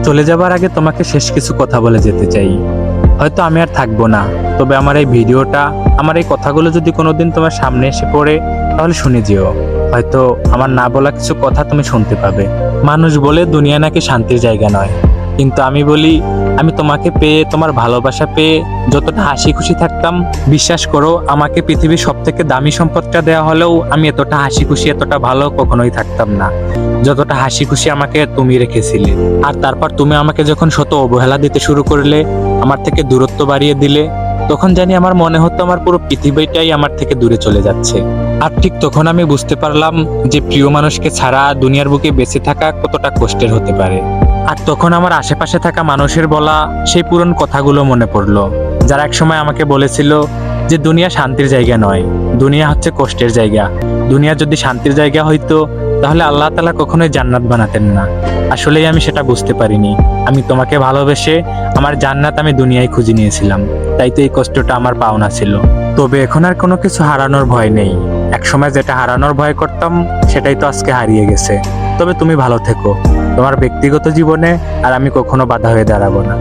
চলে যাবার আগে তোমাকে শেষ কিছু কথা বলে যেতে চাই। হয়তো আমি আর থাকবো না, তবে আমার এই ভিডিওটা, আমার এই কথাগুলো যদি কোনোদিন তোমার সামনে এসে পড়ে, তাহলে শুনে যেও। হয়তো আমার না বলা কিছু কথা তুমি শুনতে পাবে। মানুষ বলে দুনিয়া নাকি শান্তির জায়গা নয়, কিন্তু আমি বলি, আমি তোমাকে পেয়ে, তোমার ভালোবাসা পেয়ে যতটা হাসি খুশি থাকতাম, বিশ্বাস করো আমাকে পৃথিবীর সব থেকে দামি সম্পদটা দেওয়া হলেও আমি এতটা হাসি খুশি, এতটা ভালো কখনোই থাকতাম না যতটা হাসি খুশি আমাকে তুমি রেখেছিলে। আর তারপর তুমি আমাকে যখন শত অবহেলা দিতে শুরু করলে, আমার থেকে দূরত্ব বাড়িয়ে দিলে, তখন জানি আমার মনে হতো আমার পুরো পৃথিবীটাই আমার থেকে দূরে চলে যাচ্ছে। আর ঠিক তখন আমি বুঝতে পারলাম যে প্রিয় মানুষকে ছাড়া দুনিয়ার বুকে বেঁচে থাকা কতটা কষ্টের হতে পারে। আর তখন আমার আশেপাশে থাকা মানুষের বলা সেই পুরনো কথাগুলো মনে পড়লো, যারা একসময় আমাকে বলেছিল যে দুনিয়া শান্তির জায়গা নয়, দুনিয়া হচ্ছে কষ্টের জায়গা। দুনিয়া যদি শান্তির জায়গা হইতো, তাহলে আল্লাহ তাআলা কখনোই জান্নাত বানাতেন না। আসলেই আমি সেটা বুঝতে পারিনি। আমি তোমাকে ভালোবেসে আমার জান্নাত আমি দুনিয়ায় খুঁজে নিয়েছিলাম, তাই তো এই কষ্টটা আমার পাওনা ছিল। তবে এখন আর কোনো কিছু হারানোর ভয় নেই। একসময় যেটা হারানোর ভয় করতাম, সেটাই তো আজকে হারিয়ে গেছে। তবে তুমি ভালো থেকো তোমার ব্যক্তিগত জীবনে, আর আমি কখনো বাধা হয়ে দাঁড়াবো না।